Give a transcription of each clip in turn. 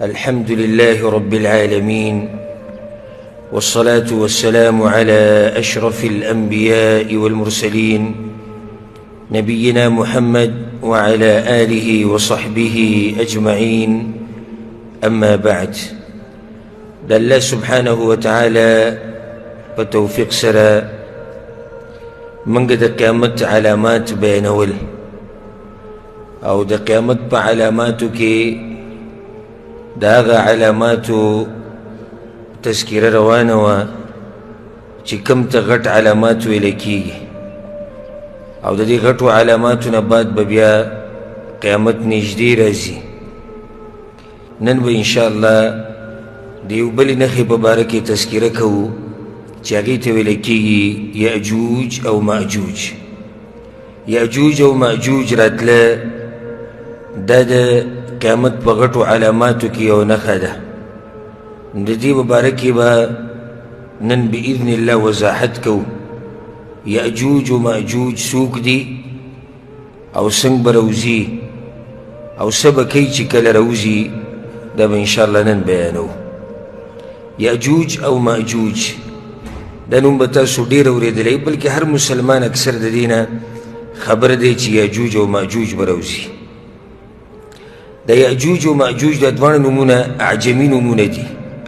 الحمد لله رب العالمين، والصلاة والسلام على أشرف الأنبياء والمرسلين نبينا محمد وعلى آله وصحبه أجمعين. أما بعد، الله سبحانه وتعالى بتوفيق سرا من قد قيامت علامات بينول او د قیامت په علاماتو کې د هغه علاماتو تذکره روانه وه چې کوم ته غټ علامات ویلی کېږي، او د دې غټو علاماتو نه بعد به بیا قیامت نږدې راځي. نن به انشاءالله د یو بلې نښې په باره کې تذکره کوو چې هغې ته ویلی کېږي یأجوج او مأجوج. یأجوج او مأجوج راتله دا د قیامت په غټو علاماتو کې یو نښه ده. د دې په باره کې به نن بإذن الله وضاحت کوو. یأجوج و مأجوج څوک دي او څنګه به راوځي او څه به کوي چې کله راوځي، دا به انشاءالله نن بیانوو. یأجوج او مأجوج دا نوم به تاسو ډېر اورېدلی، بلکې هر مسلمان اکثر د دې نه خبر دی چې یأجوج او مأجوج به راوځي. د یأجوج و مأجوج دا دواړه نومونه اعجمي نومونه دي.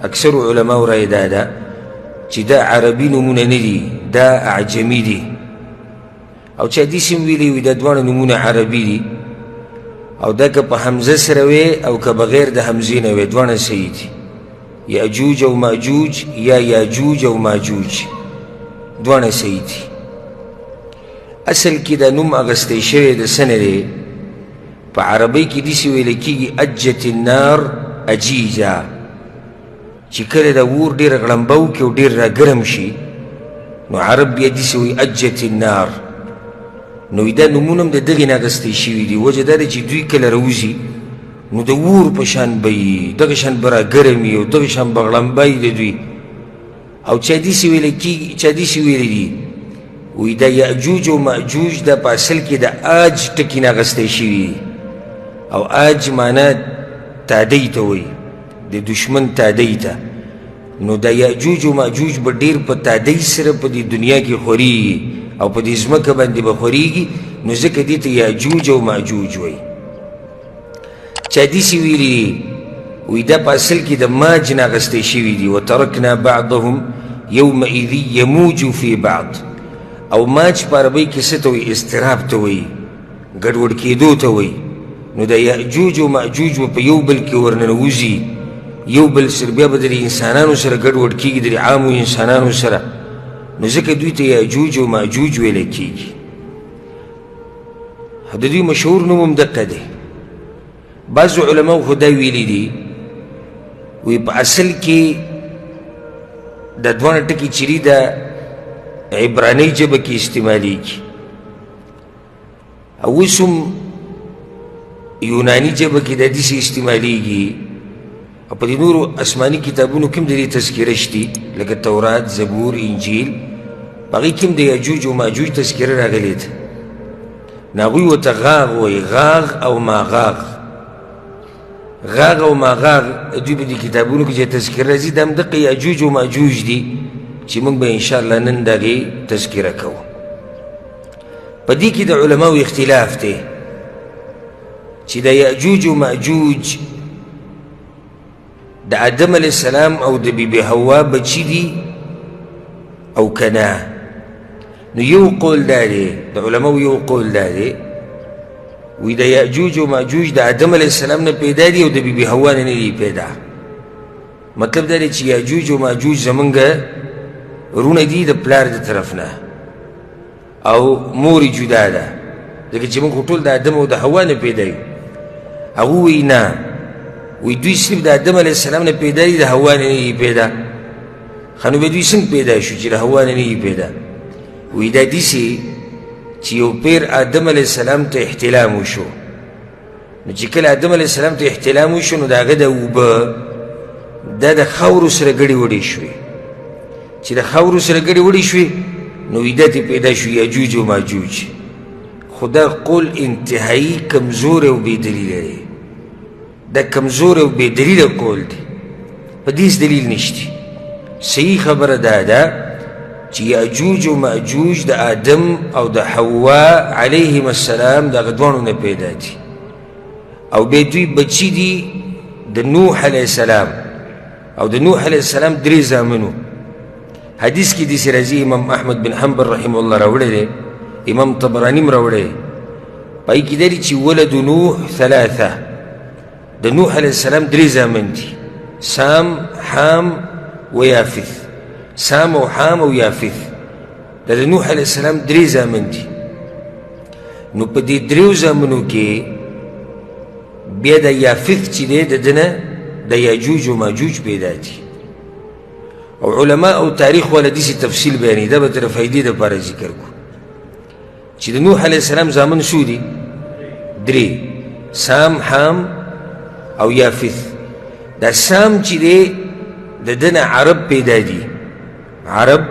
اکثر علماو رای دا ده چې دا عربي نومونه نه دي، دا اعجمي دي. او چا داسې هم ویلي وي دا دواړه نومونه عربي دي، او دا که په حمزه سره وی او که بغیر د حمزې نه وی دواړه صحیح دي. یأجوج او مأجوج یا یاجوج او ماجوج دواړه صحیح دي. اصل کې دا نوم اغستی شوی د څه نه دی؟ په عربۍ کې داسې ویلی کېږي اجت النار اجیجا، چې کله د اور ډېره غړمبه وکړي او ډېر راګرم شي نو عرب بیا داسې وایي اجت النار. نو دا نومونه هم د دغې نه اغستی شوي دي. وجه دا دی چې دوی کله راوځي نو د اور په شان به وي، دغه شان به راګرم وي او دغه شان به غړمبه وي د دوی. او چا داسې ویلی کېږي، چا داسې ویلی دي وایي دا یأجوج او مأجوج دا په اصل کې د آج ټکي نه اغستی شوي دي. او آج معنا تادی ته وایي، د دشمن تادی ته. نو دا یأجوج و مأجوج به ډېر په تادی سره په دې دنیا کې خورېږي او په دې ځمکه باندې به خورېږي، نو ځکه دې ته یأجوج او مأجوج وایي. چا داسې ویلي دي وایي دا په اصل کې د ماج نه اخیستی شوي دي. وترکنا بعضهم یومئذ یموج فی بعض. او ماج په عربۍ کې څه ته وایي؟ اضطراب ته وایي، ګډوډ کېدو ته وایي. نو د یأجوج و مأجوج به په یو بل کې ورننوځي، یو بل سره بیا به د انسانانو سره ګډوډ کېږي، د عامو انسانانو سره. نو ځکه دوی ته یأجوج و مأجوج ویلی کېږي. د دوی مشهور نوم هم دقه دی. بعضو علماو خو دا ویلي دي وایي په اصل کې دا دواړه ټکي چې دي د عبرانۍ ژبه کې استعمالیږي، او اوس هم یونانی ژبه کې دا داسې استعمالیږي، او په دې نورو آسماني کتابونو کې هم د دې تذکره شتي، لکه تورات، زبور، انجیل. په هغې کې هم د یأجوج و مأجوج تذکره راغلې ده. نو هغوی ورته غاغ وایي، غاغ او ماغاغ. غاغ او ماغاغ دوی په دې کتابونو کې چې تذکره راځي دا هم دقه یأجوج و مأجوج دي، چې موږ به انشاءالله نن د هغې تذکره کوو. په دې کې د علماو اختلاف دی چې د یأجوج و مأجوج د آدم علیه السلام او د بیبي حوا بچي دي او که نه. نو یو قول دا دی، د علماو یو قول دا دی وایي د یأجوج و مأجوج د آدم علیه السلام نه پیدا دي او د بیبي حوا نه نه دي پیدا. مطلب دا دی چې یأجوج و مأجوج زمونږ رونه دي د پلار د طرف نه، او مور جدا ده، ځکه چې موږ خو ټول د آدم او د حوا نه پیدا یو. هغه وایي نه، وایي دوی صرف د آدم علیه السلام نه پیدا دي، د حوا نه نه دي پیدا. ښه نو بیا دوی څنګه پیدا شو چې د حوا نه نه دي پیدا؟ وایي دا داسې چې یو پیر آدم علیه السلام ته احتلام وشو. نو چې کله آدم علیه السلام ته احتلام وشو نو د هغه د اوبه دا د خاورو سره ګډې وډې شوې. چې د خاورو سره ګډې وډې شوې نو ویده ته پیدا شو یأجوج و ماجوج. خو دا قول انتهایی کمزور او بې دلیله دی. دا کمزور او بې دلیله قول دی په دې هېڅ دلیل نشتی صحیح خبره دا ده چې یاجوج او ماجوج د آدم او د حوا علیهم السلام د هغه دواړو نه پیدا دي او بیا دوی بچي دي د نوح علیه السلام او د نوح علیه السلام 3 زامنو حدیث کې داسې راځي امام احمد بن حنبل رحمه الله راوړی دی امام طبراني هم راوړی دی په هغې کې دا دي چې ولد نوح 3 د نوح علیه السلام 3 زامن دي سام حام و یافث سام او حام او یافث دا د نوح علیه السلام 3 زامن دي نو په دې 3 زامنو کې بیا د یافث چې دی د ده نه د یاجوج و ماجوج پیدا دي او علما او تاریخ والا داسې تفصیل بیانوي دا به تر فایدې دپاره ذکر کړو چې د نوح علیه السلام زامن څو دي 3 سام حام او یافث دا سام چې دی د ده نه عرب پیدا دي عرب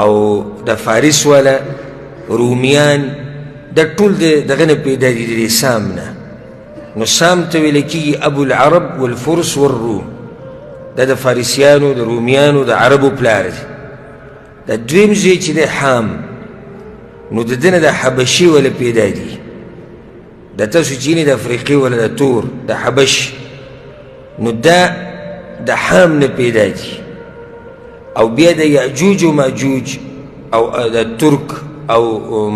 او د فارس والا رومیان دا ټول دغه نه پیدا دي د سام نه نو سام ته ویل کېږي ابو العرب والفرس والروم دا د فارسیانو د رومیانو د عربو پلار دی دا دویم ځای چې دی حام نو د ده نه د حبشي والا پیدا دي دا تاسو چې د افریقې والا د تور د حبش نو دا د حام نه پیدا دي او بیا د یاجوج و ماجوج او د ترک او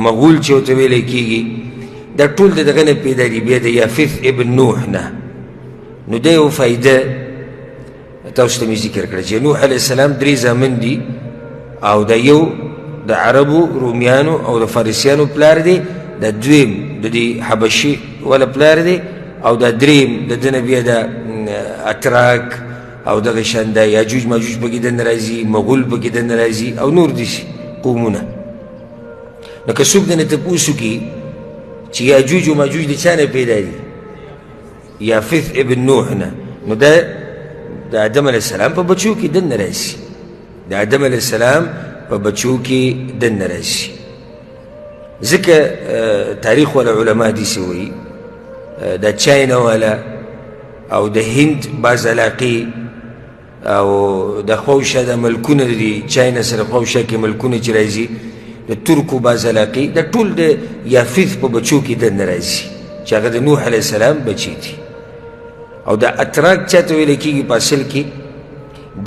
مغول چې ورته ویلی کېږي دا ټول د دغه نه پیدا دي بیا د یافث ابن نوح نه نو دا یو فایده تاسو ته مې ذکر کړه چې نوح علیه السلام 3 زامن دي او دا یو د عربو رومیانو او د فارسیانو پلار دی دا دویم د دې حبشي والا پلار دی او دا دریم د ده نه بیا د اتراک او دغه شان د یاجوج ماجوج پکې دننه راځي مغول پکې دننه راځي او نور داسې قومونه نو که څوک دنه تپوس وکړي چې یاجوج و ماجوج د چا نه پیدا دي یافث ابن نوح نه نو دا د آدم علیه السلام په بچو کې دننه راځي د آدم علیه السلام په بچو کې دننه راځي ځکه تاریخ والا علما داسې وایي د چاینا والا او د هند بعض علاقې او د خواوشا د ملکونه دي چاینا سره خواوشا کې ملکونه چې راځي د ترکو بعض علاقې د ټول د یافث په بچو کې دننه راځي چې هغه د نوح علیه السلام بچي دي او د اتراک چاته ویلی کېږي په اصل کې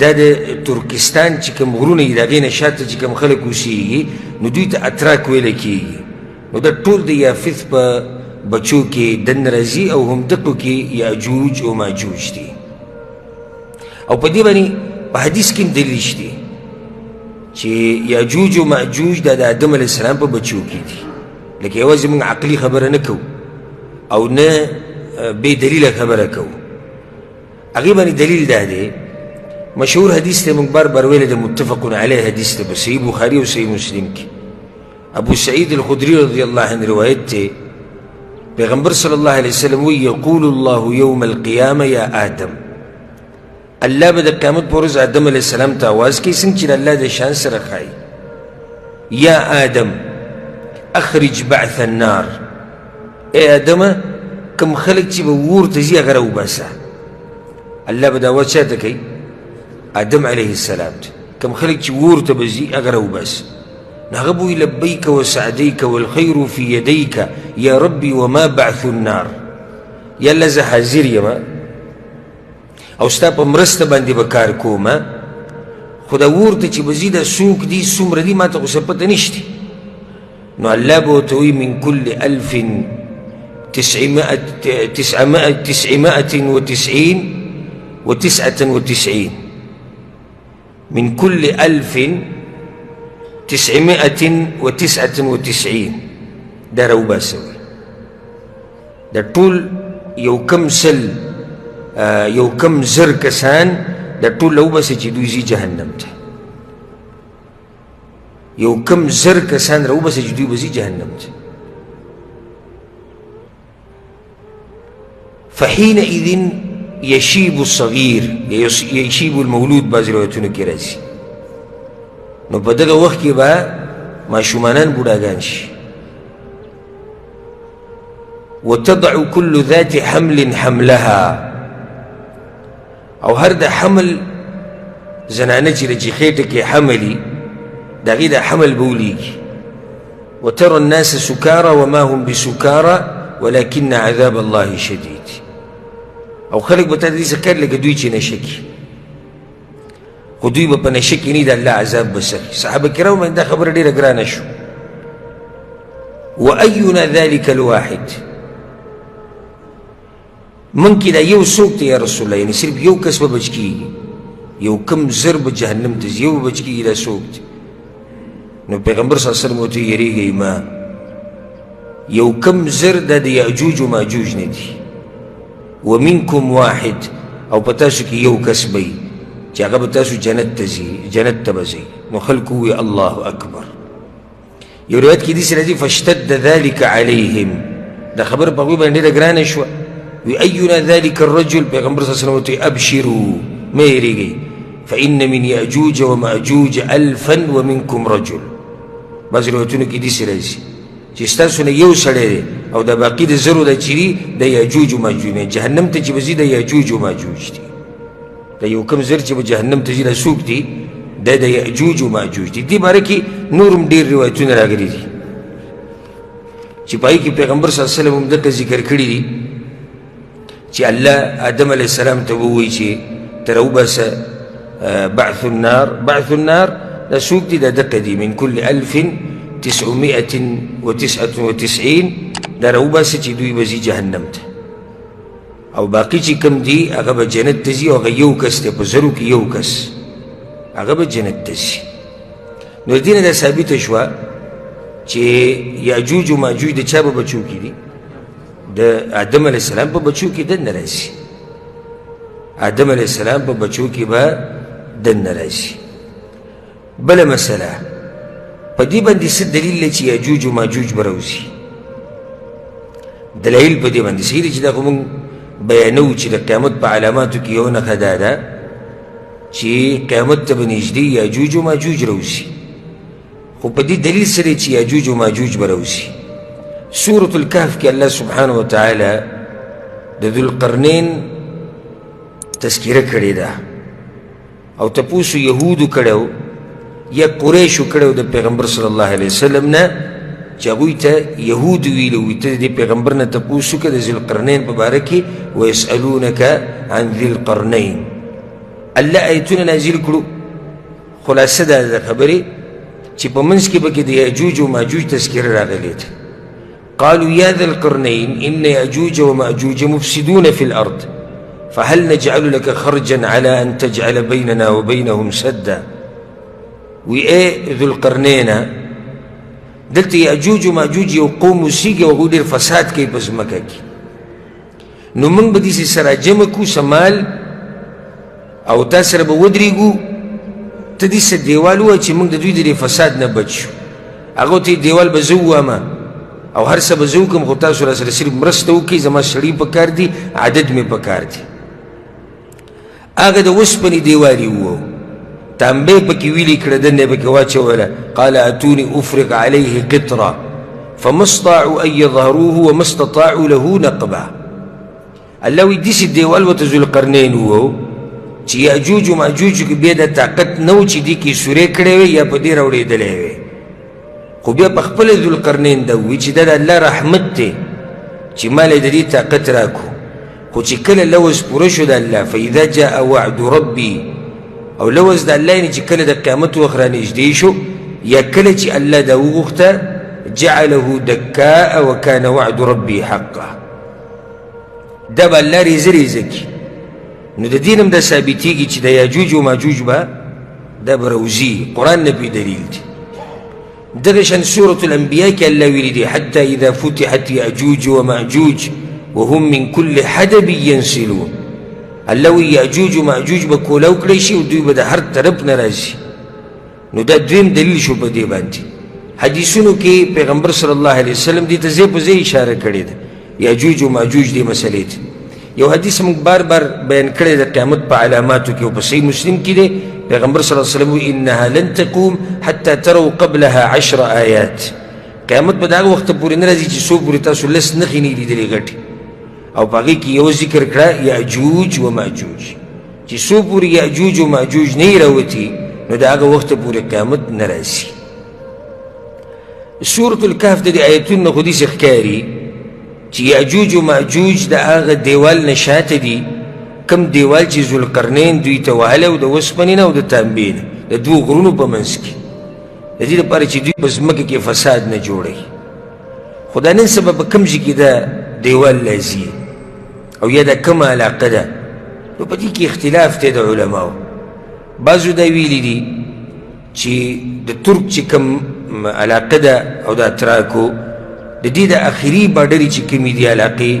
دا د ترکستان چې کوم غرونه دي د هغې نه شاته چې کوم خلک اوسېږي نو دوی ته اتراک ویلی کېږي نو دا ټول د یافث په بچو کې دننه راځي او همدغو کې یاجوج او ماجوج دي او په دې باندې په حدیث کې هم دلیل شته چې یاجوج او ماجوج د آدم علیه السلام په بچو کې دي لکه یوازې موږ عقلي خبره نه کوو او نه بې دلیله خبره کوو هغې باندې دلیل دا دی مشهور حدیث ته موږ بار بار ویلی د متفق علیه حدیث ته په صحیح بخاري او صحیح مسلم کې ابو سعید الخدري رضی الله عنه روایت ته پیغمبر صلی الله علیه وسلم وی یقول الله یوم القیامه یا آدم الله به د قیامت په ورځ آدم علیه السلام ته آواز کوي څنګه چې د الله د شان سره ښایي یا آدم اخرج بعث النار ای آدمه کوم خلک چې به اور ته ځي هغه راوباسه الله به دا آواز چا ته کوي آدم علیه السلام ته کوم خلک چې اور ته به ځي هغه راوباسه هغه به وي لبیک وسعدیک والخیر فی یدیک یا ربی وما بعث النار یا الله زه حاضر یم او ستا په مرسته باندې به کار کوم خو دا اور ته چې به ځي دا څوک دي څومره دي ما ته خو څه پته نشته نو الله به ورته وایي من کل 1999 من كل 1999 دا راوباسوي دا ټول یو کم سل یو کم زر کسان دا ټول راوباسي چې دوی ځي جهنم ته یو کم زر کسان راوباسي چې دوی به ځي جهنم ته فحينئذ يشيب الصغير يشيب المولود بعض روایتونو کې راځي نو په دغه وخت کې به ماشومانان بوډاګان شي وتضع كل ذات حمل حملها، او هر د حمل زنانه چې د خېټه کې حملي د هغې د حمل به ولیږي. وترى الناس سکارى وما هم بسکارى ولكن عذاب الله شدید. او خلق به تا د دې څه کار لکه دوی چې نشه کي، خو دوی به په نشه کې نه د الله عذاب به سخي. صحابه کرام باندې دا خبره ډېره ګرانه شو. وأينا ذلك الواحد، من کې دا یو څوک دی یا رسول الله، یعنی صرف یو کس به بچ کېږي، یو کم زر به جهنم ته ځي، یو به بچ کېږي، دا څوک دی؟ نو پیغمبر صلی الله علیه وسلم ورته یریږئ ما، یو کم زر دا د یاجوج و ماجوج نه دي. ومنکم واحد، او په تاسو کې یو کس به وي چې هغه به تاسو جنت ته ځي، جنت ته به ځئ. نو خلکو ووایي الله اکبر. یو روایت کې داسې راځي فاشتد ذلک علیهم، دا خبره په هغوی باندې ډېره ګرانه شوه. وی اینا ذلک الرجل، پیغمبر صلی الله علیه وسلم ورته ابشروا مه یېرېږئ فإن من یأجوج ومأجوج ألفا ومنکم رجل. بعض روایتونو کې داسې راځي چې ستاسو نه یو سړی دی او د باقي د زرو دا چې دي د یاجوج و ماجوج نه، جهنم ته چې به ځي د یاجوج و ماجوج دي. د یو کم زر چې به جهنم ته ځي دا څوک دي؟ دا د یاجوج و ماجوج دي. دې باره کې نور هم ډېر روایتونه راغلي دي چې په هغې کې پیغمبر صلی الله علیه وسلم هم دغه ذکر کړي دي چې الله آدم علیه السلام ته ووایي چې ته راوباسه بعث النار. بعث النار دا څوک دي؟ دا دقه دي من كل 1999 دا راوباسه چې دوی به ځي جهنم ته، او باقي چې کوم دي هغه به جنت ته ځي، او هغه یو کس دی په زرو کې یو کس، هغه به جنت ته ځي. نو د دې نه دا ثابته شوه چې یاجوج و ماجوج د چا په بچو کې دي؟ د آدم علیه السلام په بچو کې دننه راځي. آدم علیه السلام په بچو کې به دننه راځي. بله مسله، په دې باندې څه دلیل دی چې یاجوج و ماجوج به راوځي؟ دلایل په دې باندې صحیح دی چې دا خو موږ بیانوو چې د قیامت په علاماتو کې یو نښه دا ده چې قیامت ته به نږدې یاجوج و ماجوج راوځي. خو په دې دلیل سره چې یاجوج و ماجوج به راوځي، سورة الکهف کې الله سبحانه وتعالی د ذوالقرنین تذکره کړې ده، او تپوسو یهودو کړی یا قریشو کړی د پیغمبر صلی الله علیه وسلم نه چې هغوی ته یهود ویلي وي ته د پیغمبر نه تپوس وکړه د ذوالقرنین په باره کې. ویسألونک عن ذي القرنین، الله آیتونه نازل کړو. خلاصه دا د خبرې چې په منځ کې به کې د یاجوج و ماجوج تذکره راغلې ده. قالوا یا ذا القرنین ان یاجوج و ماجوج مفسدون فی الارض فهل نجعل لك خرجا على ان تجعل بيننا وبينهم سدا. وی ای ذو القرنین، دلته یاجوج و ماجوج یو قوم اوسیږي او هغوی ډېر فساد کوي په ځمکه کې، نو موږ به داسې سره جمع کړو سمال او تا سره به ودرېږو، ته داسې دیوال ووایه چې موږ د دوی د دې فساد نه بچ شو. هغو ته دیوال به زه ووامه او هر څه به زه وکړم، خو تاسو را سره صرف مرسته وکړئ، زما سړي په کار دي، عدد مې په کار دي. هغه د اوسپنې دیوال یې ووهو، تانبه پکې ویلې کړه، دنده پکې واچوله. قال اتوني افرغ عليه قطرا فما استطاعوا ان يظهروه وما استطاعوا له نقبا. الله وی داسې دیوال ورته ذوالقرنین ووهو چې یاجوج و ماجوج کې بیا د طاقت نه و چې دې کې سورې کړی وی یا په دې راوړېدلی وی، خو بیا په خپله ذوالقرنین دا ووایي چې دا د الله رحمت دی چې ما له د دې طاقت راکړو. خو چې کله لوز پوره شو د الله، فاذا جاء وعد ربي، او لوز د الله یعنې چې کله د قیامت وخت رانږدې شو یا کله چې الله دا وغوښته، جعله دکاء وکان وعد ربي حقا، دا به الله ریزه ریزه کړي. نو د دین هم دا ثابتېږي چې د یاجوج و ماجوج به دا به راوځي، قرآن نه پې دلیل دی. دغه شان سورة الانبیاء کې الله ویلي دی حتی اذا فتحت یاجوج و ماجوج وهم من كل حدب ينسلون. الله وی یاجوج و ماجوج به کولاو کړی شي او دوی به د هر طرف نه راځي. نو دا دویم دلیل شو په دې باندې. حدیثونو کې پیغمبر صلی الله علیه وسلم دې ته ځای په ځای اشاره کړې ده یاجوج و ماجوج دې مسلې ته. یو حدیث موږ بار بار بیان کړی د قیامت په علاماتو کې او په صحیح مسلم کې دی. پیغمبر صلی الله علیه وسلم انها لن تقوم حتى تروا قبلها 10 آیات، قیامت به د هغه وخته پورې نه راځي چې څو پورې تاسو لس نښې نه لیدلې غټې او په هغې کې یو ذکر کړه یاجوج و ماجوج چې څو پورې یاجوج و ماجوج نه یې راوتي نو د هغه وخته پورې قیامت نه راځي. سورة الکهف د دې آیتونو نه خو داسې ښکاري چې یاجوج و ماجوج د هغه دیوال نه شاته دي کم دیوال چې ذوالقرنین دوی ته وهلی او د اوسپنې نه او د تانبې نه د دوو غرونو په منځ کې د دې لپاره چې دوی په ځمکه کې فساد نه جوړوي. خو دا نن سبا په کوم ځای کې دا دیوال لازي او یا دا کومه علاقه ده نو په دې کې اختلاف دی د علماو. بعضو دا ویلي دي چې د ترک چې کوم علاقه ده او د اتراکو د دې د اخري باډرې چې کومې دي علاقې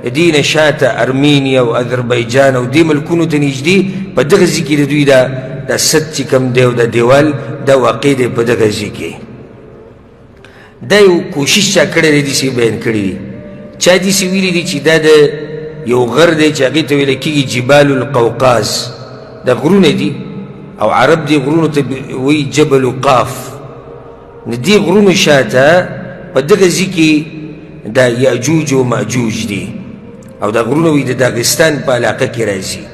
د دې نه شاته ارمینیا او اذربایجان او دې ملکونو ته نږدې په دغه ځای کې د دوی دا سد چې کوم دی او د دیوال دا واقع دی په دغه ځای کې. دا یو کوشش چا کړی دی داسې بیان کړي دي چا داسې ویلي دي چې دا د یو غر دی چې هغې ته ویلی کېږي جبال القوقاز دا غرونه دي او عرب دې غرونو ته وایي جبل قاف. نو دې غرونو شاته په دغه ځای کې دا یاجوج و ماجوج دي او دا غرونه وایي د داغستان په علاقه کې راځي.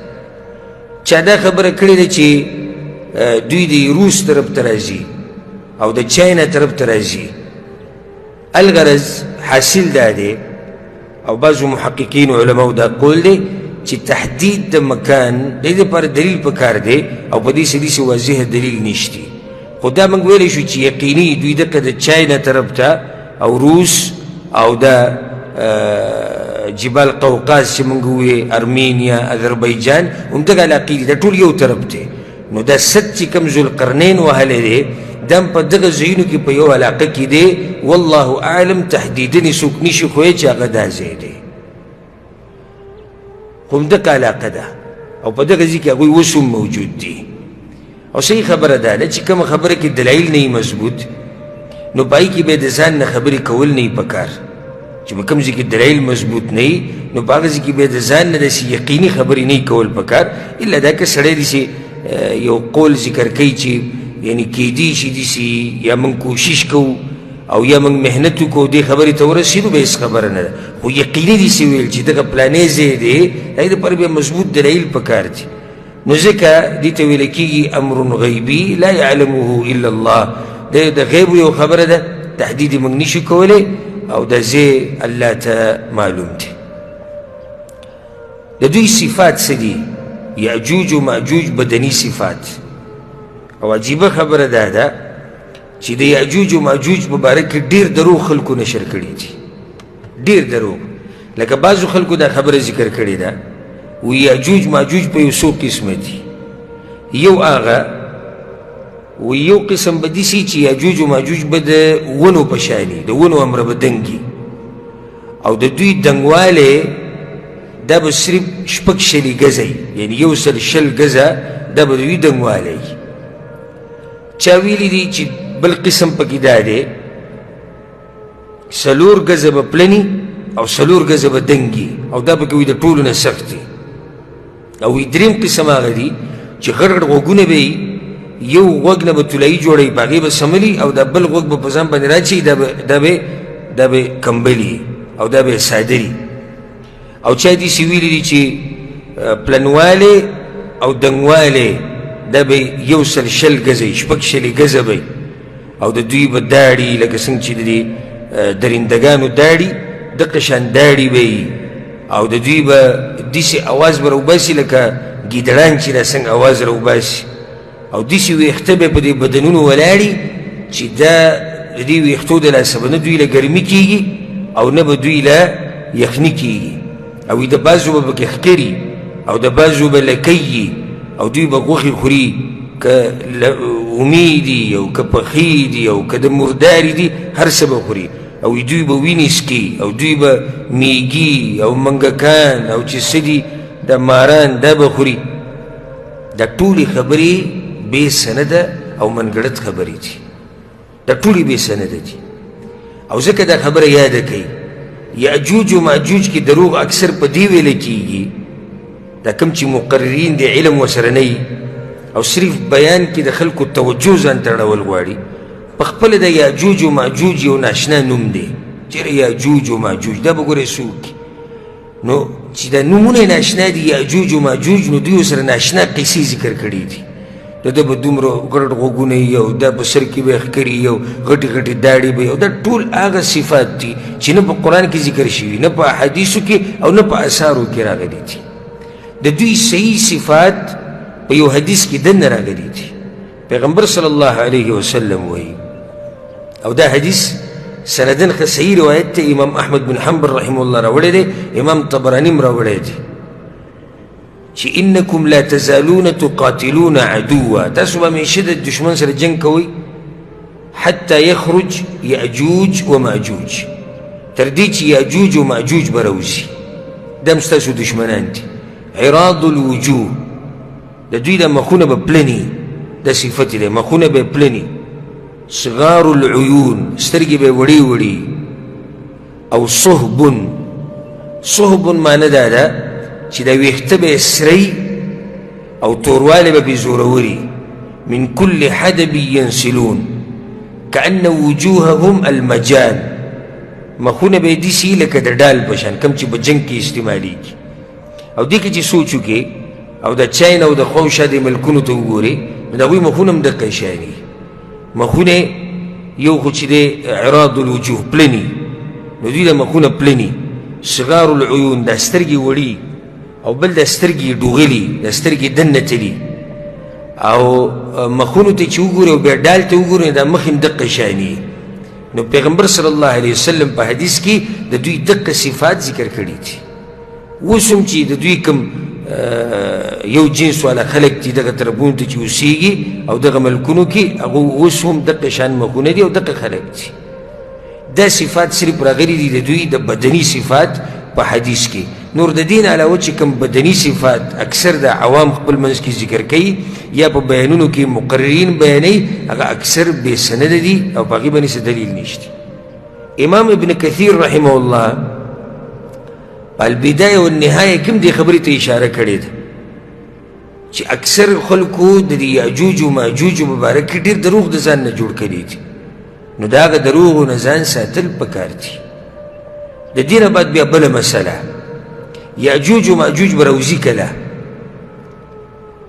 چا دا خبره کړې ده چې دوی د روس طرف ته راځي او د چاینا طرف ته راځي. الغرض حاصل دا دی او بعضو محققین علماو دا قول دی چې تحدید د مکان د دې لپاره دلیل پکار دی او په دې سې واضح دلیل نشتی. خو دا موږ ویلی شو چې یقیني دوی دغه د چاینا طرف ته او روس او دا جبال قوقاز چې موږ ووایې ارمینیا اذربایجان همدغه علاقې دي دا ټول یو طرف دی. نو دا سد چې کوم ذوالقرنین وهلی دی دا هم په دغه ځایونو کې په یو علاقه کې دی. والله اعلم تحدیدنې څوک نشي ښویی چې هغه دا ځای دی خو همدغه علاقه ده او په دغه ځای کې هغوی اوس هم موجود دي. او صحیح خبره دا ده چې کومه خبره کې دلایل نه مضبوط نو په هغې کې به د ځان نه خبرې کول نه پکار چې په کوم ځای کې دلایل مضبوط نه وي نو په هغه ځای کې به د ځان نه داسې یقیني خبرې نه کول پکار الا دا که سړی داسې یو قول ذکر کوي چې یعنی کیدی شي داسې یا موږ کوشش کوو او یا موږ محنت وکړو دې خبرې ته ورسېدو به هېڅ خبره نه ده. خو یقیني داسې ویل چې دغه پلانې ځای دی هغې دپاره بیا مضبوط دلایل پکار دي. نو ځکه دې ته ویل کېږي امر غیبي لا یعلمه الا الله د غیبو یو خبره ده تحدید موږ نشو کولی او د ځای الله ته معلوم دی. د دوی صفات څه دي؟ یعجوج و معجوج بدني صفات او عجیبه خبره دا ده چې د یعجوج و معجوج په باره کې ډېر دروغ خلکو نشر کړي دي ډېر دروغ. لکه بعضو خلکو دا خبره ذکر کړې ده و یعجوج معجوج په یو څو قسمه دي. یو هغه و یو قسم به داسې چې یعجوج و معجوج به د ونو په شاني د ونو امره به دنګي او د دوی دنګوالی دا به صرف شپږ شلي ګزه یعنی یو سل شل ګزه دا به د دوی دنګوالی. چا ویلی دي چې بل قسم پکې دا دی څلور ګزه به پلني او څلور ګزه به دنګي او دا پکې وي د ټولو نه سخت دي. او دریم قسم هغه دي چې غټ غټ غوږونه به وي یو غوږ نه به طلایي جوړوي په هغې به سملي او دا بل غوږ به په ځان باندې راچوي دا به کمبلي او دا به صادري. او چا داسې ویلي دي چې پلنوالی او دنګوالی دا به یو سل شل ګزه شپږ شلې ګزه به او د دوی به داړي لکه څنګه چې د دې درندګانو داړي دغه شان داړي به وي او د دوی به داسې اواز به راوباسي لکه ګیدړان چې دا څنګه اواز راوباسي او داسې ویښته به په دې بدنونو ولاړي چې دا د دې ویښتو د لاسه به نه دوی له ګرمي کېږي او نه به دوی له یخني کېږي او د بعضو به پکې ښکري او د بعضو به لکۍ او دوی به غوښې خوري که اومي دي او که پخې دي او که د مرداري دي هر څه به خوري او دوی به وینې څکي او دوی به میږي او منګکان او چې څه دي د ماران دا به خوري. دا ټولې خبرې بې سنده او منګړت خبرې دي دا ټولې بې سنده دي او ځکه دا خبره یاده کوي. یعجوج و معجوج کې دروغ اکثر په دې ویله کېږي دا کوم چې مقررین د علم ورسره نه او صرف بیان کې د خلکو توجه ځان ته اړول غواړي په خپله د یاجوج و ماجوج یو ناشنا نوم دی چېرې یاجوج و ماجوج دا به ګورئ څوک نو چې دا نومونه یې ناشنا دي یاجوج و ماجوج نو دوی ورسره ناشنا قصې ذکر کړي دي د ده به دومره ګرډ غوږونه وي او دا په سر کې به یې ښکري وي او غټې غټې داړې به وي او دا ټول هغه صفات دي چې نه په قرآن کې ذکر شوي نه په احادیثو کې او نه په اثارو کې راغلي دي د دوی صحیح صفات په یو حدیث کې دننه راغلي دي پیغمبر صلی الله علیه وسلم وایي او دا حدیث سندن ښه صحیح روایت ته امام احمد بن حنبل رحمه الله راوړی دی امام طبراني هم راوړی دی چې انکم لا تزالون تقاتلون عدوا تاسو به همیشه د دشمن سره جنګ کوئ حتی یخرج یاجوج و ماجوج تر دې چې یاجوج و ماجوج به راوځي دا هم ستاسو دشمنان دي عراض الوجوه د دوی د مخونه به پلني دا صفت دی مخونه به پلني صغار العیون سترګې به وړې وړې او صهب معنی دا ده چې دا ویښته به سری او توروالی به زوروري من کل حدب ینسلون کأن وجوههم المجان مخونه به یې داسې لکه د ډال په شان کوم چې په جنګ کې استعمالیږي او دې کې چې سوچ وکړې او د چین او د خوشه د ملکونو ته وګورې نو د هغوی مخونه هم دقه شان وي مخونه یو خو چې دی عراض الوجوه پلني نو دوی د مخونه پلني صغار العیون دا سترګې وړي او بل د سترګې ډوغلي د سترګې دننه تلي او مخونو ته چې وګورې او بیا ډال ته وګورې دا مخ هم دقه شاني نو پیغمبر صلی الله علیه وسلم په حدیث کې د دوی دقه صفات ذکر کړي دي اوس هم چې د دوی کوم یو جنس والا خلق دي دغه طرفونو ته چې اوسېږي او دغه ملکونو کې هغه اوس هم دقه شان مخونه دي او دقه خلق دي دا صفات صرف راغلي دي د دوی د بدني صفات په حدیث کې نور د دین علاوه چې کوم بدني صفات اکثر د عوام خپل منځ کې ذکر کوي یا په بیانونو کې مقررین بیانوي هغه اکثر بې سنده دي او په هغې باندې څه دلیل نشته امام ابن کثیر رحمه الله په البدایه والنهایه کوم دې خبرې ته اشاره کړې ده چې اکثر خلکو د دې یاجوج و ماجوج مبارک کې ډېر دروغ د ځان نه جوړ کړي دي نو د هغه دروغو نه ځان ساتل پکار دي د دې نه بعد بیا بله مسله یاجوج و ماجوج به راوځي کله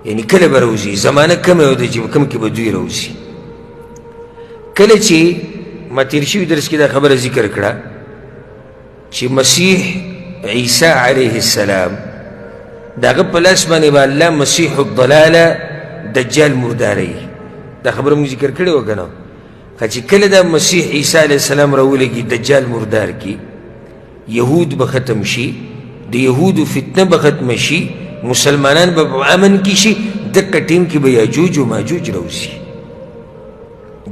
یعنی کله به راوځي زمانه کمه یو ده چې کوم کې به دوی راوځي کله چې ما تېر شوي درس کې دا خبره ذکر کړه چې مسیح عیسی علیه السلام د هغه په لاس باندې به الله مسیح الضلاله دجال مرداروي دا خبره موږ ذکر کړې وه که نه چې کله دا مسیح عیسی علیه السلام راولګي دجال مردار کی یهود به ختم شي د یهودو فتنه به ختمه شي مسلمانان به په امن کې شي دقه ټیم کې به یاجوج و ماجوج راوځي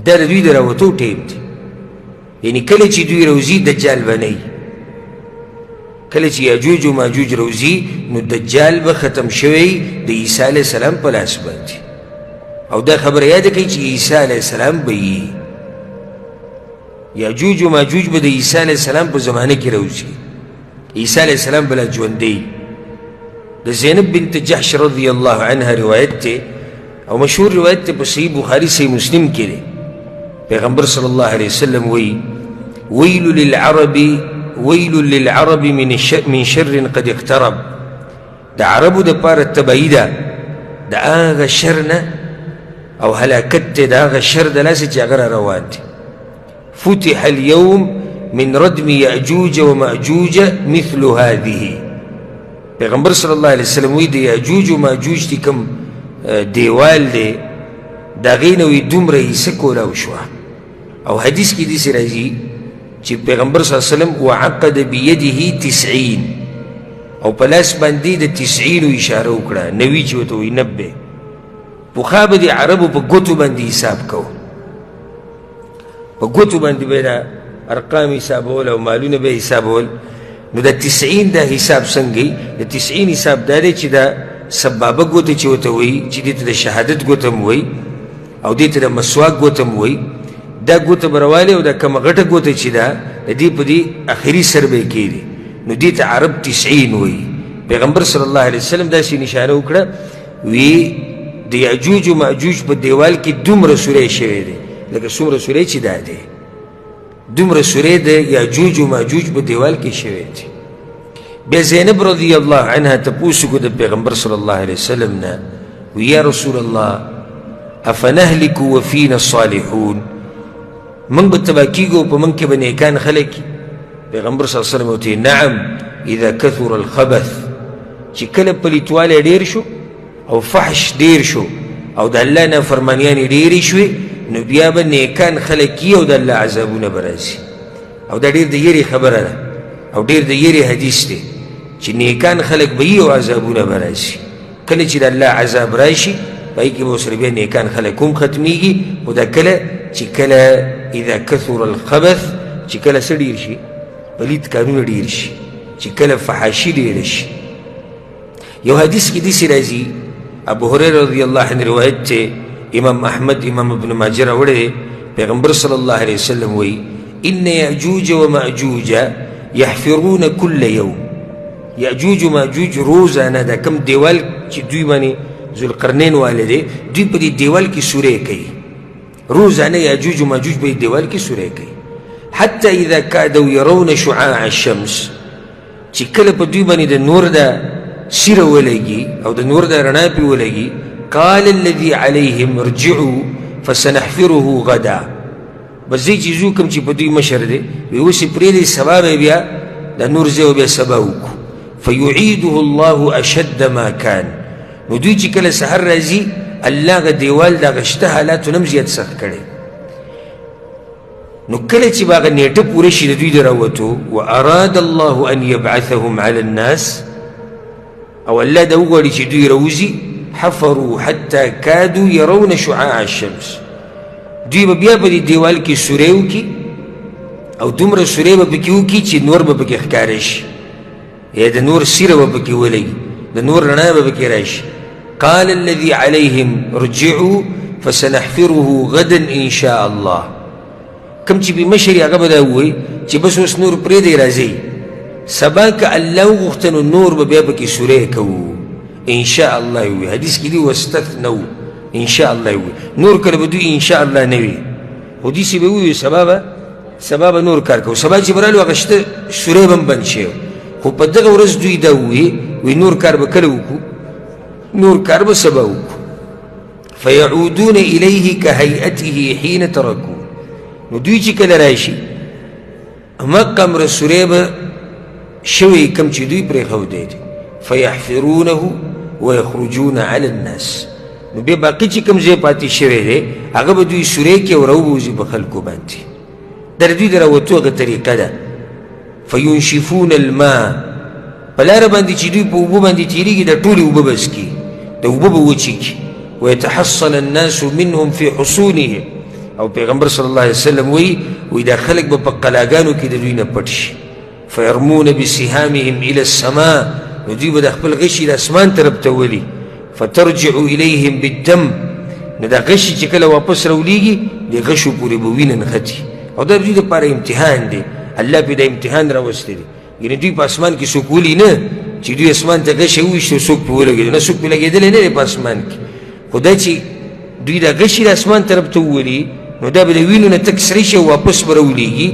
دا د دوی د راوتو ټیم دی یعنی کله چې دوی راوځي دجال به نه کله چې یاجوج و ماجوج راوځي نو دجال به ختم شوی د عیسی علیه السلام په لاس باندې او دا خبره یاده کوي چې عیسی علیه السلام به یي یاجوج و ماجوج به د عیسی علیه السلام په زمانه کې راوځي عیسی علیه السلام به لا ژوندی د زینب بنت جحش رضی الله عنها روایت ته او مشهور روایت ته په صحیح بخاري صحیح مسلم کې دی پیغمبر صلی الله علیه وسلم وایي ویل للعرب من شر قد اقترب د عربو دپاره تبعي ده د هغه شر نه او هلاکت دی د هغه شر د لاسه چې هغه را روان دی فتح اليوم من ردم یأجوج و مأجوج مثل هذه پیغمبر صلی الله علیه وسلم وی د یأجوج و مأجوج دی کم دیوال دی د هغې نه وی دومره حصه کولاو شوه او حدیث کې داسې راځي چې پیغمبر صلی الله علیه وسلم وعقد بیده 90 او په لاس باندې د 90 اشاره وکړه 90 چې ورته وایي 90 پخوا به د عربو په ګوتو باندې حساب کو په ګوتو باندې به دا ارقام حسابول او مالونه به حسابول نو د 90 دا حساب څنګه د 90 حساب دا دی چې دا سبابه ګوته چې ورته وایي چې دې ته د شهادت ګوته هم وایي او دې ته د مسواک ګوته هم وایي دا ګوته به راوالې او دا کمه غټه ګوته چې ده د دې په دې اخري سر به یې کېدي نو دې ته عرب 90 وایي پیغمبر صلی الله علیه وسلم داسې نشانه وکړه وی د یاجوج و ماجوج په دیوال کې دومره سوری شوی دی لکه څومره سورې چې دا دی دومره سورې د یاجوج و ماجوج په دیوال کې شوی دی. بیا زینب رضی الله عنها تپوس وکړو د پیغمبر صلی الله علیه وسلم نه وی یا رسول الله افنهلک وفینا الصالحون موږ به تباه کېږو په موږ کې به نیکان خلک پیغمبر صلی الله علیه وسلم ورته نعم اذا کثر الخبث چې کله پلیتوالی ډېر شو او فحش ډېر شو او د الله نافرمانیانې ډېرې شوې نو بیا به نیکان خلک یي او د الله عذابونه به راځي. او دا ډېر د یېرې خبره ده او ډېر د یېرې حدیث دی چې نیکان خلک به یي او عذابونه به راځي. کله چې د الله عذاب راشي په هغې کې به ورسره بیا نیکان خلک هم ختمیږي. خو دا کله چې کله اذا کثر الخبث چې کله څه ډېر شي پلید کارونه ډېر شي چې کله فحاشي ډېره شي. یو حدیث کې داسې راځي ابو هریره رضی الله عنه روایت دی امام احمد امام ابن ماجه راوړی دی پیغمبر صلی الله علیه وسلم وایي ان یأجوج و مأجوج یحفرون کل یوم یأجوج و مأجوج روزانه دا کم دیوال چې دوی باندې ذوالقرنین والی دی دوی په دې دیوال کې سورې کوي روزانه یأجوج و مأجوج په دې دیوال کې سورې کوي حتی اذا کادوا یرون شعاع الشمس چې کله په دوی باندې د نور دا سیره ولګي او د نور دا رڼا پې ولګي قال الذي عليهم ارجعوا فسنحفره غدا بس دی چې ځو کوم چې په دوی مشر دی وی اوس یې پرېږدئ سبا به بیا د نور ځای او بیا سبا وکړو فیعیده الله اشد ما کان نو دوی چې کله سحر راځي الله هغه دیوال د هغه شته حالاتو نه هم زیات سخت کړی نو کله چې به هغه نیټه پوره شي د دوی د راوتو واراد الله ان یبعثهم علی الناس او الله دا وغواړي چې دوی راوځي حفروا حتى كادوا يرون شعاع الشمس دوی به بیا په دې دیوال کې سورې وکړي او دومره سورې به پکې وکړي چې نور به پکې ښکاره شي یا د نور سیره به پکې ولګي د نور رڼا به پکې راشي قال الذي عليهم ارجعوا فسنحفره غدا ان شاء الله کوم چې به مشر یې هغه به دا ووایي چې بس اوس نور پرېږدئ راځئ سبا که الله وغوښته نو نور به بیا پکې سورې کوو ان شاء الله وي حدیث کې دي واستثنوا ان شاء الله وي نور کله به دوی ان شاء الله نه وي خو داسې به ووایو سبا به نور کار کوو سبا چې به رالو هغه شته سورې به هم بند شوی خو په دغه ورځ دوی دا ووایي نور کار به کله وکړو نور کار به سبا وکړو فیعودون الیه کهیئته حین ترکوه نو دوی چې کله راشي هماغه امره سورې به شوی کم چې دوی پرېښودی دی فیحفرونه ویخرجون علی الناس نو بیا باقي چې کوم ځای پاتې شوی دی هغه به دوی سورې کړي او راوبوځي په خلکو باندې دا د دوی د راوتو هغه طریقه ده فینشفون الماء په لاره باندې چې دوی په اوبو باندې تېرېږي دا ټولې اوبه به څکي د اوبه به وچېږي ویتحصل الناس منهم فی حصونهم او پیغمبر صلی الله علیه وسلم وی دا خلک به په قلاګانو کې د دوی نه پټ شي فیرمون بسهامهم الى السماء نو دوی به د خپل غشي د اسمان طرف ته ولي فترجع الیهم بالدم نو دا غشي چې کله واپس راولیږي د غشو پورې به وینه نښتي او دا د دوی دپاره امتحان دی الله پې دا امتحان راوستی دی یعنې دوی په اسمان کې څوک ولي نه چې دوی اسمان ته غشی وویشت او څوک پې ولګېدل نه څوک پې لګېدلی نه دی په اسمان کې خو دا چې دوی دا غشي د اسمان طرف ته وولي نو دا به د وینو نه تک سری شي او واپس به راولیږي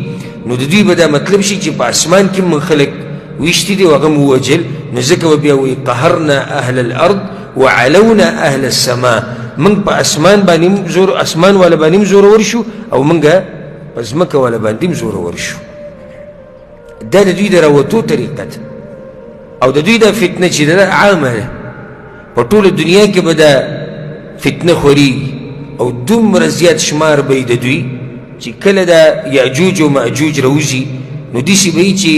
نو د دوی به دا مطلب شي چې په اسمان کې من خلک ویشتي دي او هغه م ووجل نو ځکه به بیا وایي قهرنا اهل الارض وعلونا اهل السماء موږ په اسمان باندې اسمان والا باندې هم زورور شو او موږ په ځمکه والا باندې هم زورور شو دا د دوی د راوتو طریقه ده او د دوی دا فتنه چې ده عامه ده په ټوله دنیا کې به دا فتنه خورېږي او دومره زیات شمار به د دوی چې کله دا یاجوج و ماجوج راوځي نو داسې به وي چې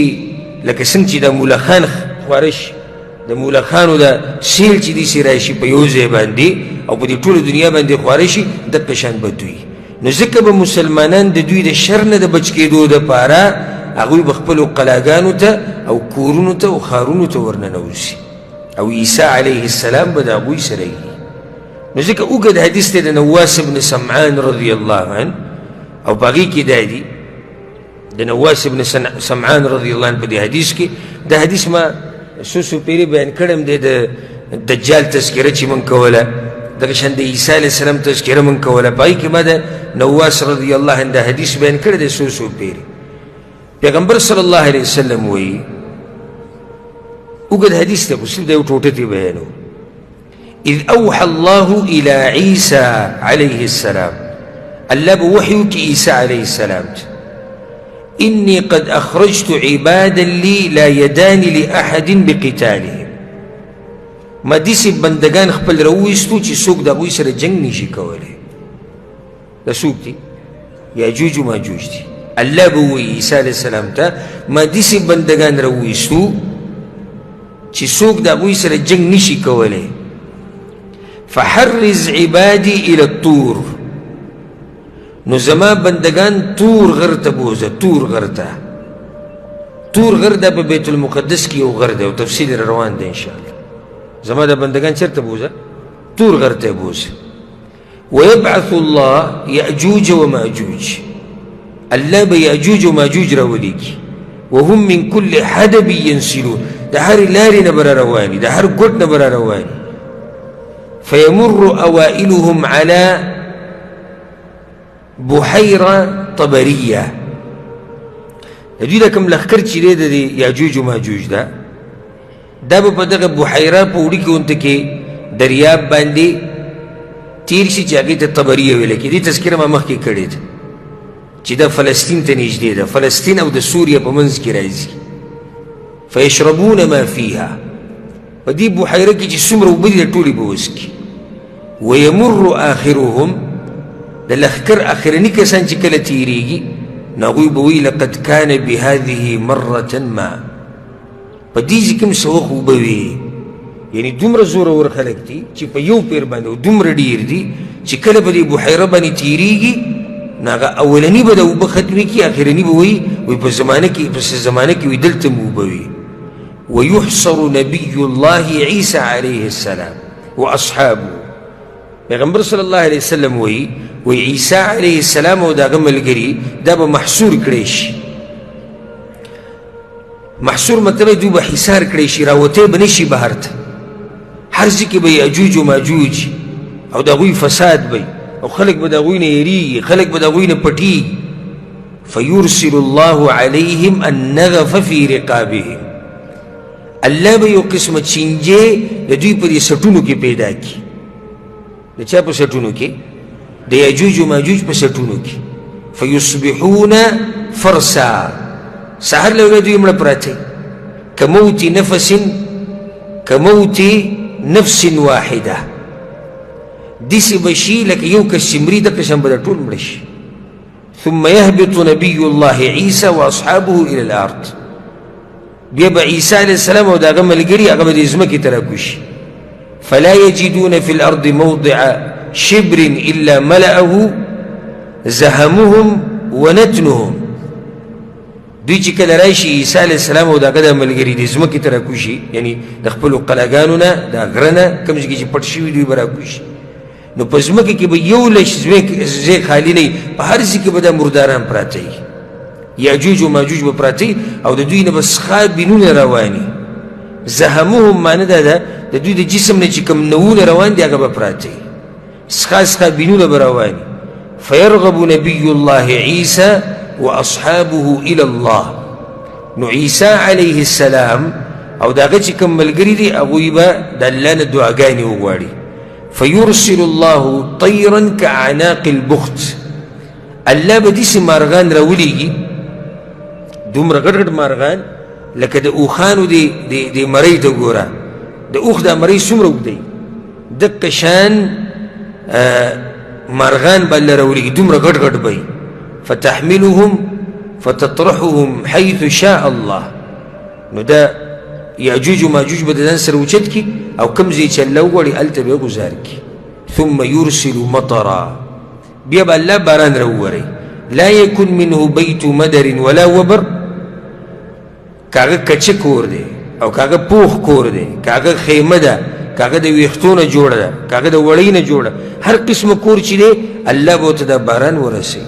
لکه څنګه چې د مولخان خواره شي د مولخانو د سیل چې داسې راشي په یو ځای باندې او په دې ټوله دنیا باندې خواره شي دقه شان به دوی نو ځکه به مسلمانان د دوی د شر نه د بچ کېدو دپاره هغوی به خپلو قلاګانو ته او کورونو ته او ښارونو ته ورننوځي او عیسی علیه السلام به د هغوی سره وي نو ځکه اوږد حدیث دی د نواس بن سمعان رضی الله عنه او په هغې کې دا دي د نواس بن سمعان رضی الله عنه په دې حدیث کې دا حدیث ما څو پیرې بیان کړم دی د دجال تذکره چې موږ کوله دغه شان د عیسی علیه السلام تذکره من کوله. پای کې ما د نواس رضی الله عنه دا حدیث بیان کړی دی څو پیرې. پیغمبر صلی الله علیه وسلم وایي اوږد حدیث دی خو صرف د یو ټوټه ترې بیانو. اذ اوحى الله الى عیسی علیه السلام، الله به وحی وکړي عیسی علیه السلام ته، انی قد اخرجت عبادا لی لا یدان لاحد بقتالهم، ما داسې بندگان خپل راوویستو چې څوک د هغوی سره جنګ نشي کولی. دا څوک دي؟ یاجوج و ماجوج دي. الله به وایي عیسی علیه السلام ته ما داسې بندگان راوویستو چې څوک د هغوی سره جنګ نشي کولی. فحرز عبادي الى الطور، نو زما بندگان طور غر ته بوزه. طور غر ته، طور غر دا په بیت المقدس کې یو غر دی او تفصیل روان دی انشاءالله. زما د بندگان چرته بوزه؟ طور غر ته بوزه. ويبعث الله يأجوج وماجوج، الله به یأجوج و ماجوج راولیږي. وهم من كل حدب ينسلون، د هر لارې نه به را رواني، د هر ګوټ نه به را رواني. فيمر أوائلهم على بحيرة طبرية، دوی دا کوم لښکر چې دی د یاجوج و ماجوج دا به په دغه بحیره په وړي کې ونته کې دریاب باندې تیر شي چې هغې ته طبریه ویله کېږي. دې تذکره ما مخکې کړې ده چې دا فلسطین ته نږدې ده، فلسطین او د سوریه په منځ کې راځي. فیشربون ما فیها، په دې بحیره کې چې څومره اوبه دي د ټولې به وڅکي. ویمر آخرهم، د لښکر آخرني کسان چې کله تیریږي نو هغوی به وایي لقد کان بهذه مرة ما، په دې چې کوم څه وخت اوبه وي، یعنی دومره زورور خلک دي چې په یو پیر باندې دومره ډېر دي چې کله به دې بحیره باندې تیریږي نو هغه اولني به د اوبه ختمې کړي، آخرني به وایي په زمانه کې وي دلته مو اوبه وي. ويحصر نبي الله عيسى عليه السلام واصحابه، پیغمبر صلی الله علیه وسلم وی عیسی علیه السلام او د هغه ملګري دا به محصور کړی شي. محصور مطلب دوی به حصار کړی شي، راوتی به نشي بهر ته. هر ځای کې به یاجوج و ماجوج او د هغوی فساد به، او خلک به د هغوی نه یېرېږي، خلک به د هغوی نه پټېږي. فیرسل الله علیهم النغف فی رقابهم، الله به یو قسمه چینجې د دوی په دې سټونو کې پیدا کړي. د چا په سټونو کې؟ د یاجوج و ماجوج په سټونو کې. فیصبحون فرسا، سهار له ورځې دوی مړه پراته کموت نفس واحده، داسې به شي لکه یو کس چې مري دقه شان به دا ټول مړه شي. ثم يهبط نبي الله عیسی واصحابه الى الارض، بیا به عیسی علیه السلام او د هغه ملګري هغه به د ځمکې ته راکوشي. فلا يجدون في الارض موضع شبر الا ملأه زهمهم ونتنهم، دوی چې کله راشي عیسی علیه السلام او د هغه د ملګري د ځمکې ته راکوشي، یعنی د خپلو قلاګانو نه د غره نه کوم ځای کې چې پټ شوي دوی به راکوشي، نو په ځمکه کې به یو لش ځای خالي نه وي، په هر ځای کې به دا مرداران پراته وي، یاجوج و ماجوج به پراته او د دوی نه به څښا بینونه رواني. زهمهم معنی دا ده د دوی د جسم نه چې کوم نوونه روان دي هغه به پراته وي، څښا بینونه به رواني. فیرغب نبی الله عیسی واصحابه الى الله، نو عیسی علیه السلام او د هغه چې کوم ملګري دي هغوی به د الله نه دعاګانې وغواړي. فیرسل الله طیرا کاعناق البخت، الله به داسې مارغان راولیږي، دومره غټ غټ مارغان لکه د اوښانو د مرۍ ته ګوره، د اوښ دا مرۍ څومره اوږده وي دقه شان مارغان به الله راولیږي، دومره غټ غټ به وي. فتحملهم فتطرحهم حيث شاء الله، نو دا یاجوج و ماجوج به د ځان سره اوچت کړي او کوم ځای چې الله وغواړي هلته به یې ګزار کړي. ثم يرسل مطرا، بیا به الله باران راووروي. لا يكن منه بيت مدر ولا وبر، کاغه کچه کور دی او کاغه پوخ کور دی، کاغه خیمه ده، کاغه د ویښتو نه جوړه ده، کاغه د وړۍ نه جوړه، هر قسمه کور چې دی الله به ورته دا باران ورسوي.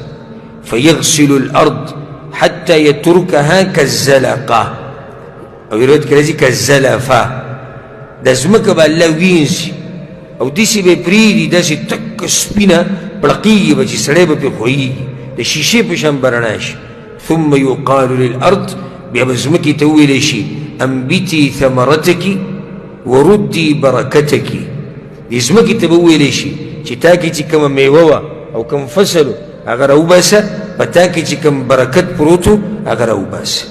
فيغسل الارض حتى يتركها كالزلقه، او يرد کې راځي كالزلفه، د ځمکه به الله وینځي او داسې به یې پرېږدي داسې تکه سپینه پړقېږي به چې سړی به پرې خوېږي د شیشې په شان به رڼا شي ثم یقال للارض بیا به ځمکې ته وویلی شي انبتي ثمرتک وردي برکتک دې ځمکې ته به وویلی شي چې تا کې چې کومه میوه وه او کوم فصل و هغه راوباسه په تا کې چې کوم برکت پروت و هغه راوباسه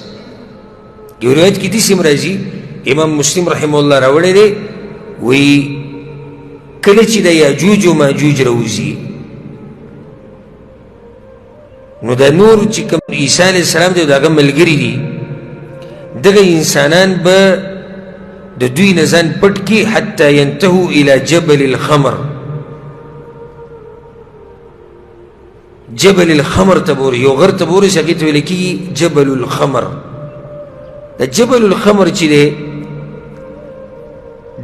یو روایت کې داسې هم راځي امام مسلم رحمه الله راوړی دی وایي کله چې د یاجوج و ماجوج راوځي نو دا نور چې کوم عیسی علیه السلام دی او د هغه ملګري دي دغه انسانان به د دوی نه ځان پټ کړي حتی ینتهو الى جبل الخمر جبل الخمر ته به یو غر ته به ورسي هغې ته ویل کېږي جبل الخمر د جبل الخمر چې دی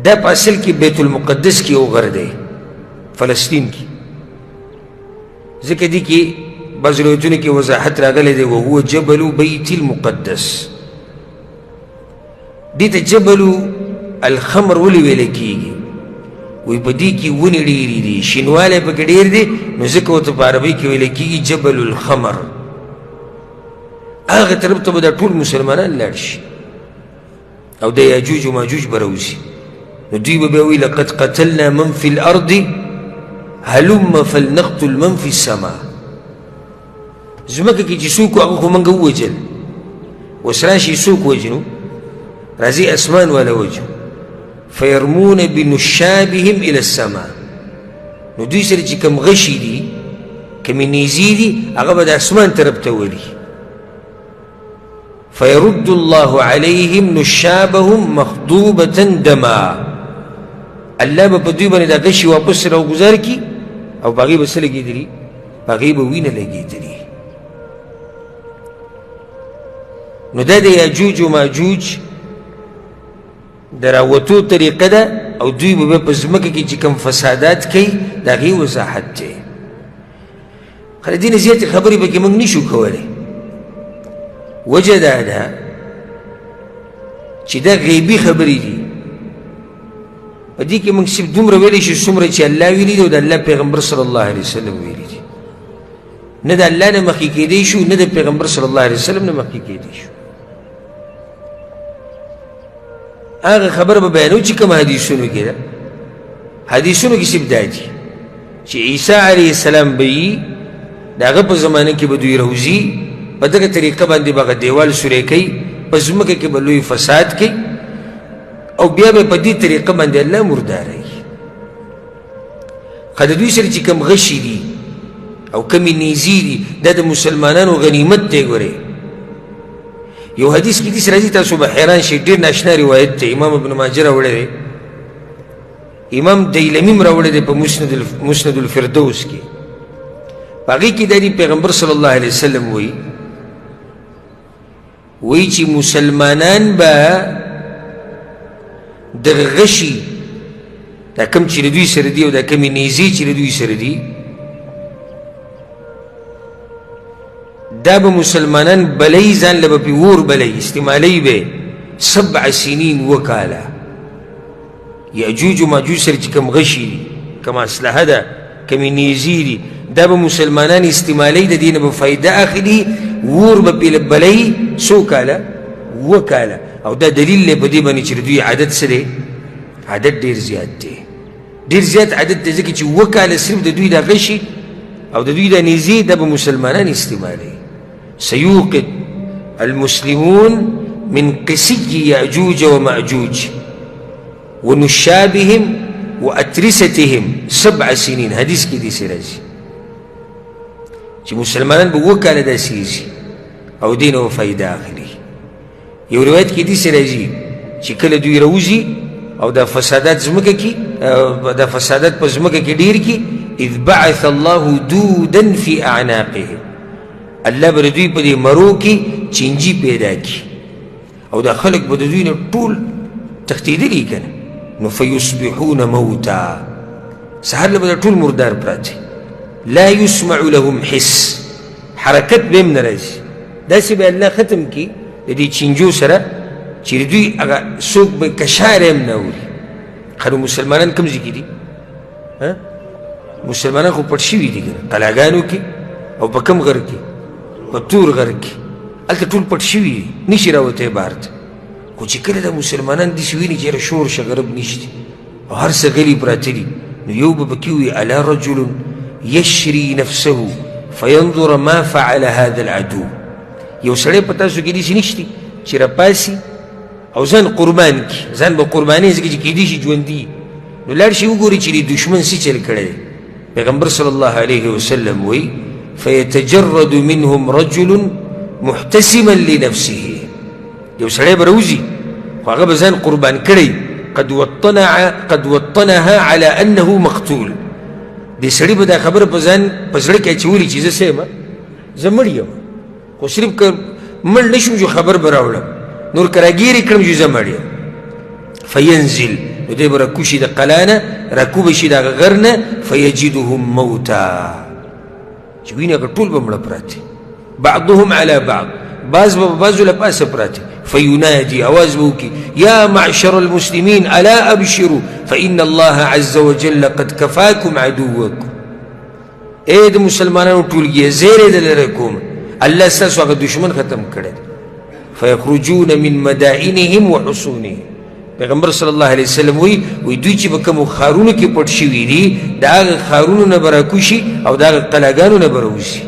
دا په اصل کې بیت المقدس کې یو غر دی فلسطین کې ځکه دې کې بعض روایتونو کې وضاحت راغلی دی وهو جبل بیت المقدس دې ته جبل الخمر ولې ویلی کېږي وی په دې کې ونې ډېرې دي شینوالی پکې ډېر دی نو ځکه ورته په عربۍ کې ویلی کېږي جبل الخمر هغه طرف ته به دا ټول مسلمانان لاړ شي او د یاجوج و ماجوج به راوځي نو دوی به بیا وایي لقد قتلنا من في الارض هلم فلنقتل من في السماء ځمکه کې چې څوک و هغه خو موږ ووجل اوس راشي څوک وجنو راځي اسمان والا وجو فيرمون بنشابهم الى السماء نو دوی سره چې کوم غشي دي کومې نیزې دي هغه به د اسمان طرف ته ولي فيرد الله عليهم نشابهم مخضوبة دما الله به په دوی باندې دا غشي واپس راوګزار کړي او په هغې به څه لګېدلي په هغې به وینه لګېدلي نو دا د یاجوج و ماجوج د راوتو طریقه ده او دوی به بیا په ځمکه کې چې کوم فسادات کوي د هغې وضاحت دی خو د دې نه زیاتې خبرې پکې موږ نشو کولی وجه دا ده چې دا غیبي خبرې دي په دې کې موږ صرف دومره ویلی شو څومره چې الله ویلي دي او د الله پیغمبر صلی الله علیه وسلم ویلي دي نه د الله نه مخکې کېدی شو نه د پیغمبر صلی الله علیه وسلم نه مخکې کېدی شو هغه خبره به بیانو چې کوم حدیثونو کې ده حدیثونو کې صرف دا دي چې عیسی علیه السلام به یي د هغه په زمانه کې به دوی راوځي په دغه طریقه باندې به هغه دیوال سوری کوي په ځمکه کې به لوی فساد کوي او بیا به په دې طریقه باندې الله مرداروي خو د دوی سره چې کوم غشي دي او کمې نیزې دي دا د مسلمانانو غنیمت دی ګورئ یو حدیث کې داسې راځي تاسو به حیران شئ ډېر ناشنا روایت دی امام ابن ماجه راوړی دی امام دیلمي هم راوړی دی په مسند الفردوس کې په هغې کې دا دی پیغمبر صلی الله علیه وسلم وایي چې مسلمانان به دغه غشي دا کوم چې د دوی سره دي او دا کومې نیزې چې د دوی سره دي دا به مسلمانان بلی ځان له به پې اور بلی استعمالی به 7 سنین وکاله یاجوج و ماجوج سره چې کوم غشي دي کوم اسلحه ده کومې نیزې دي دا به مسلمانان استعمالی د دې نه به فایده اخلي اور به پې بلی څو کاله وکاله او دا دلیل دی په دې باندې چې د دوی عدد څه دی عدد ډېر زیات دی ډېر زیات عدد دی ځکه چې وکاله صرف د دوی دا غشي او د دوی دا نیزې دا به مسلمانان استعمالی سيوقد المسلمون من قسي يأجوج ومأجوج ونشابهم وأترستهم 7 سنين حدیث کې دې راځي چې مسلمانان به وکاله داسې ایزي او دې نه به فایده اخلي یو روایت کې دې راځي چې کله دوی راوځي او دا فسادات ځمکه کې دا فسادات په ځمکه کې ډېر کې اذ بعث الله دودا في اعناقهم الله به د دوی په دې مرو کې چینجي پیدا کړي او دا خلک به د دوی نه ټول تښتېدلي که نه نو فیصبحون موتا سهار له به دا ټول مردار پراته لا یسمع لهم حس حرکت به هم نه راځي داسې به الله ختم کړي د دې چینجو سره چې د دوی هغه څوک به کشار هم نه اوري خو مسلمانان کوم ځای کې دي مسلمانان خو پټ شوي دي کنه قلاګانو کې او په کم غر کې په تور غر کې هلته ټول پټ شوي دي نشي راوتی بهر ته خو چې کله د مسلمانان داسې ویني چې یاره شور شغرب نشته او هر څه غلي پراته دي نو یو به پکې وي الا رجل یشري نفسه فینظر ما فعل هذا العدو یو سړی په تاسو کې داسې نشته چې راپاسي او ځان قربان کړي ځان به قرباني ځکه چې کیدای شي ژوندي نو لاړ شي وګوري چې د دشمن څه چل کړی دی پیغمبر صلی الله علیه وسلم وی فیتجرد منهم رجل محتسما لنفسه یو سړی به راوځي خو هغه به ځان قربان کړی قد وطنها على انه مقتول دې سړي به دا خبره په ځان په زړه کې اچولي چې زه څه یم زه مړ یم خو صرف که مړ نه شم جو خبر به راوړم نور که راګیرې کړم جو زه مړ یم فینزل نو دی به راکوشي د قلا نه راکوبه شي د هغه غر نه فیجدهم موتا چې ویني هغه ټول به مړه پراته بعضهم على بعض بعض به بعضو له پاسه پراته فینادي اواز به وکړي یا معشر المسلمین الا ابشروا فان الله عز وجل قد کفاکم عدوکم ای د مسلمانانو ټولګیه زیری د لرې کوم الله ستاسو هغه دشمن ختم کړی فیخرجون من مدائنهم وحصونهم پیغمبر صلی الله علیه وسلم وی دوی چې په کومو ښارونو کې پټ شوي دي د هغه ښارونو نه به راکوشي او د هغه قلاګانو نه به راوځي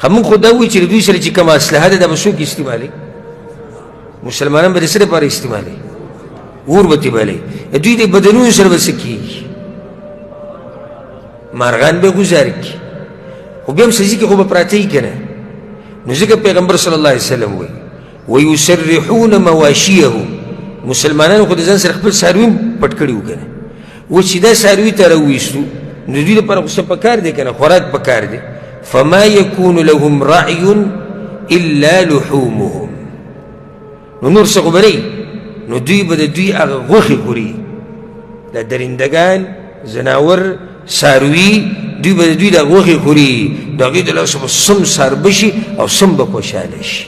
موږ خو دا وایو چې د دوی سره چې کومه اسلحه ده دا به څوک استعمالوي مسلمانان به د څه لپاره استعمالوي اور به ترې بلوي دوی د بدنونو سره به څه کېږي مارغان به ګزار کړي خو بیا هم سزي کې خو به پراته وي که نه نو ځکه پیغمبر صلی الله علیه وسلم وایي ويسرحون مواشيهم مسلمانانو خو د ځان سره خپل څاروي پټ کړي وو که نه اوس چې دا څاروي ته راوویستو نو دوی لپاره خو څه پکار دی که نه خوراک پکار دی فما يكون لهم رعي الا لحومهم نو نور څه خو به نه نو دوی به د دوی هغه غوښې خوري دا درندګان زناور څاروي دوی به د دوی دا غوښې خوري د هغې د لاسه به سم ساربه شي او سم به خوشحاله شي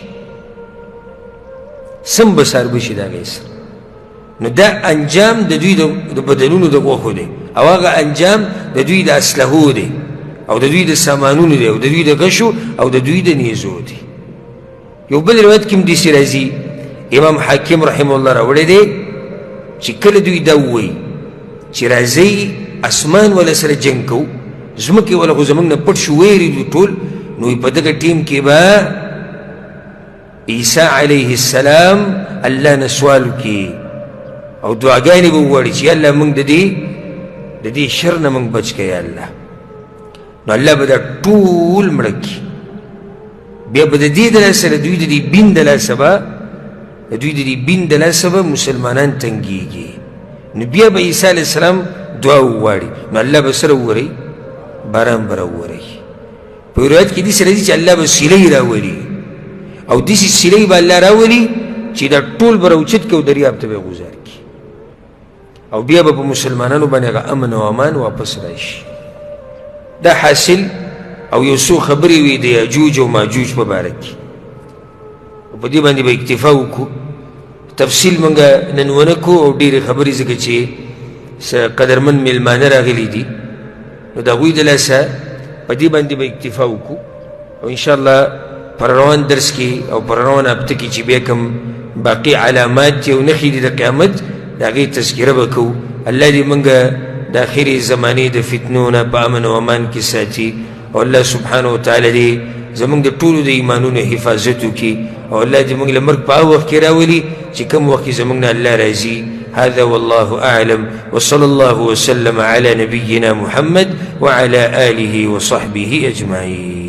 سم به ساربه شي د هغې سره نو دا انجام د دوی د بدنونو د غوښو دی او هغه انجام د دوی د اسلحو دی او د دوی د سامانونو دی او د دوی د غشو او د دوی د نیزو دی یو بل روایت کې هم داسې راځي امام حاکم رحمه الله راوړی دی چې کله دوی دا ووایي چې راځئ اسمان والا سره جنګ کوو ځمکې والا خو زموږ نه پټ شو ویرې دي ټول نو په دغه ټیم کې به عیسی علیه السلام الله نه سوال وکړي او دعاګانې به وغواړي چې الله موږ د دې شر نه موږ بچ کړي الله نو الله به دا ټول مړه کړي بیا به د دې د لاسه د دوی د دې بین د لاسه به مسلمانان تنګېږي نو بیا به عیسی علیه السلام دعا وغواړي نو الله به سره وورئ باران به راوورئ په روایت کې داسې راځي چې الله به سیلۍ راولي او داسې سیلۍ به الله راولي چې دا ټول به راوچت کړي او دریاب ته به یې غوځار کړي او بیا به په مسلمانانو باندې هغه امن او امان واپس راشي دا حاصل او یو څو خبرې وي د یاجوج او ماجوج په باره کې او په دې باندې به اکتفا وکړو تفصیل موږ نن ونه کړو او ډېرې خبرې ځکه چې قدرمن میلمانه راغلي دي نو د هغوی د لاسه په دې باندې به اکتفا وکړو او انشاءالله پر روان درس کې او پر روان هفته کې چې بیا کوم باقي علامات دي او نښې دي د قیامت د هغې تذکره به کوو الله دې موږ د آخرې زمانې د فتنو نه په امن او امان کې ساتي او الله سبحانه وتعالی دې زموږ د ټولو د ایمانونو حفاظت وکړي او الله دې موږ له مرګ په هغه وخت کې راولي چې کوم وخت کې زموږ نه الله راځي هذا والله أعلم وصلى الله وسلم على نبينا محمد وعلى آله وصحبه أجمعين.